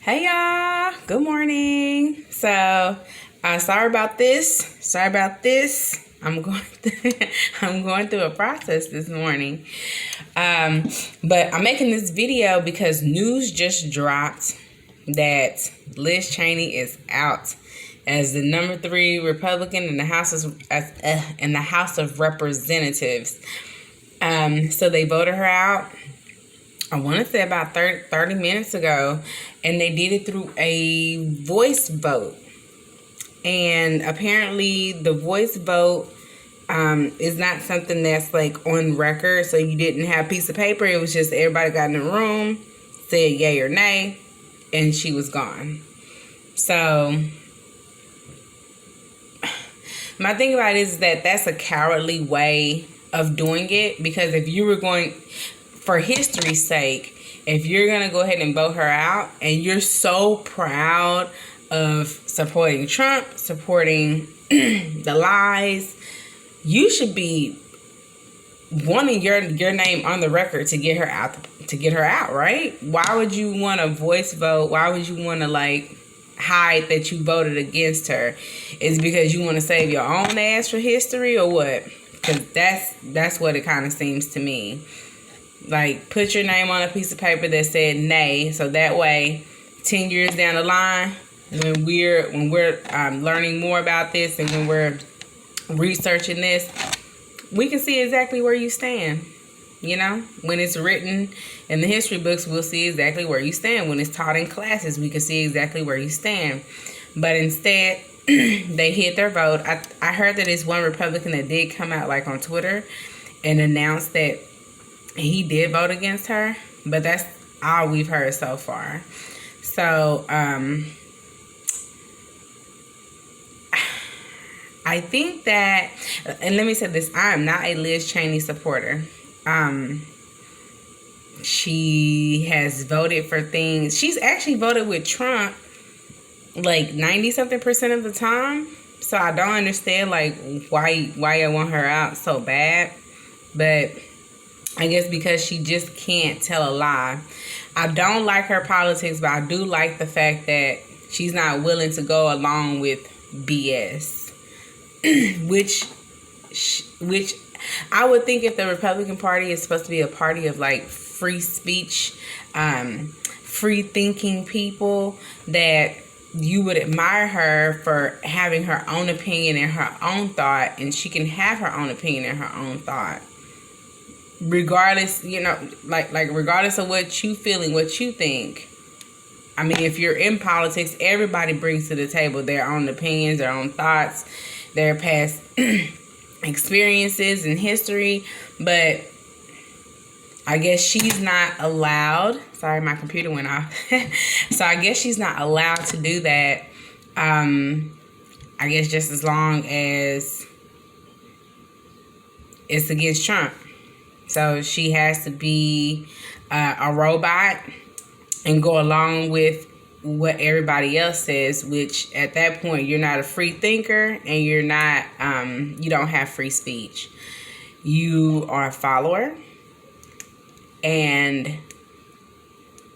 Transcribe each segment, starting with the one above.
Hey y'all, good morning. Sorry about this. I'm going through, I'm going through a process this morning. But I'm making this video because news just dropped that Liz Cheney is out as the number 3 Republican in the House of Representatives. So they voted her out. I want to say about 30 minutes ago, and they did it through a voice vote. And apparently the voice vote is not something that's like on record, so you didn't have a piece of paper. It was just everybody got in the room, said yay or nay, and she was gone. So my thing about it is that that's a cowardly way of doing it, because if you were going, for history's sake, if you're going to go ahead and vote her out and you're so proud of supporting Trump, supporting the lies, you should be wanting your name on the record to get her out, right? Why would you want to voice vote? Why would you want to hide that you voted against her? Is it because you want to save your own ass for history, or what? Because that's what it kind of seems to me. Like, put your name on a piece of paper that said nay, so that way 10 years down the line, when we're learning more about this and when we're researching this, we can see exactly where you stand. You know, when it's written in the history books, we'll see exactly where you stand. When it's taught in classes, we can see exactly where you stand. But instead, they hid their vote. I heard that it's one Republican that did come out on Twitter and announced that he did vote against her, but that's all we've heard so far. So I think that, and let me say this, I am not a Liz Cheney supporter. She has voted for things. She's actually voted with Trump 90-something% of the time. So I don't understand why I want her out so bad. But I guess because she just can't tell a lie. I don't like her politics, but I do like the fact that she's not willing to go along with BS. which I would think, if the Republican Party is supposed to be a party of free speech, free thinking people, that you would admire her for having her own opinion and her own thought, and she can have her own opinion and her own thought. Regardless, regardless of what you feel and what you think. I mean, if you're in politics, everybody brings to the table their own opinions, their own thoughts, their past experiences and history. But I guess she's not allowed. Sorry, my computer went off. So I guess she's not allowed to do that. I guess just as long as it's against Trump. So she has to be a robot and go along with what everybody else says, which at that point, you're not a free thinker and you're not, you don't have free speech. You are a follower, and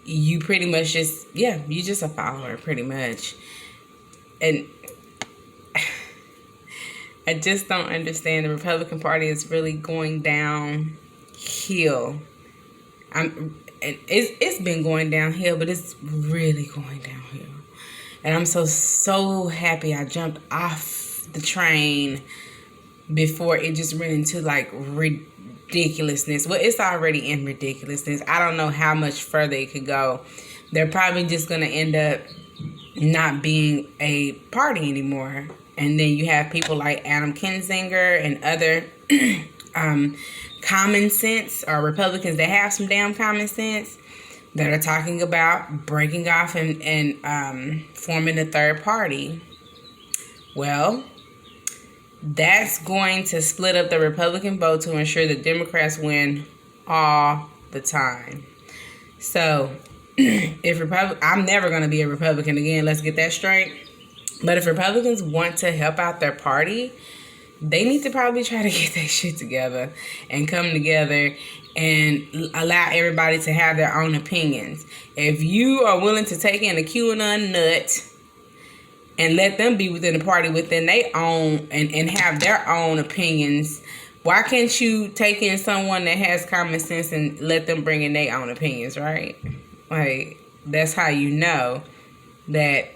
you pretty much you're just a follower pretty much. And I just don't understand. The Republican Party is really going downhill. It's been going downhill, but it's really going downhill. And I'm so happy I jumped off the train before it just went into ridiculousness. Well, it's already in ridiculousness. I don't know how much further it could go. They're probably just going to end up not being a party anymore. And then you have people like Adam Kinzinger and other common sense, or Republicans that have some damn common sense, that are talking about breaking off and forming a third party. Well, that's going to split up the Republican vote to ensure that Democrats win all the time. So I'm never going to be a Republican again. Let's get that straight. But if Republicans want to help out their party, they need to probably try to get that shit together and come together and allow everybody to have their own opinions. If you are willing to take in a QAnon nut and let them be within the party within their own and have their own opinions, why can't you take in someone that has common sense and let them bring in their own opinions, right? Like, that's how you know that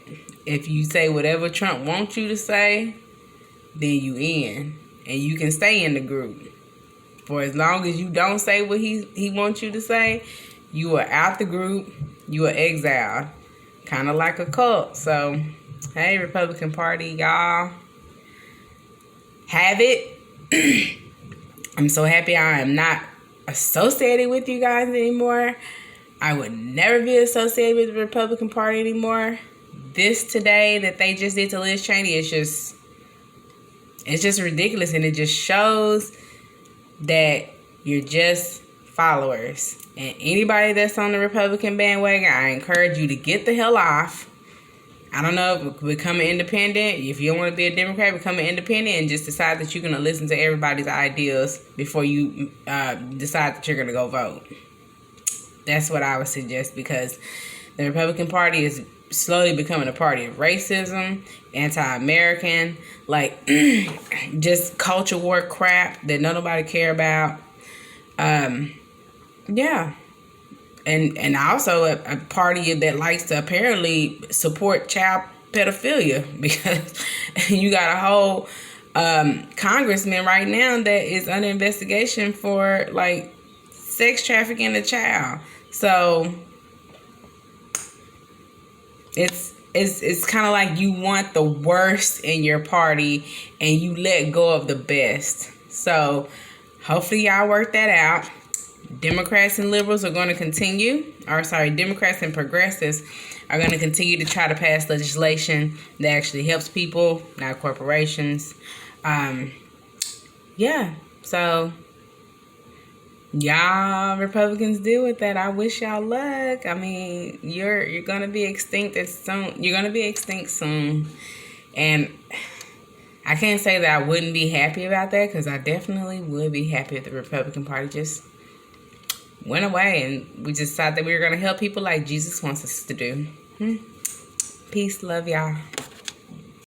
if you say whatever Trump wants you to say, then you in. And you can stay in the group. For as long as you don't say what he wants you to say, you are out the group. You are exiled. Kind of like a cult. So, hey, Republican Party, y'all. Have it. I'm so happy I am not associated with you guys anymore. I would never be associated with the Republican Party anymore. This today that they just did to Liz Cheney is just, it's just ridiculous. And it just shows that you're just followers. And anybody that's on the Republican bandwagon, I encourage you to get the hell off. I don't know, become an independent. If you don't want to be a Democrat, become an independent and just decide that you're going to listen to everybody's ideas before you decide that you're going to go vote. That's what I would suggest, because the Republican Party is slowly becoming a party of racism, anti-American, like just culture war crap that nobody care about. Yeah. And also a party that likes to apparently support child pedophilia, because you got a whole congressman right now that is under investigation for like sex trafficking a child. So it's kind of like you want the worst in your party and you let go of the best. So hopefully y'all work that out. Democrats and liberals are going to continue, Democrats and progressives are going to continue to try to pass legislation that actually helps people, not corporations. Yeah, so y'all Republicans deal with that. I wish y'all luck. I mean, you're going to be extinct soon. You're going to be extinct soon. And I can't say that I wouldn't be happy about that, because I definitely would be happy if the Republican Party just went away and we just decided that we were going to help people like Jesus wants us to do. Peace, love y'all.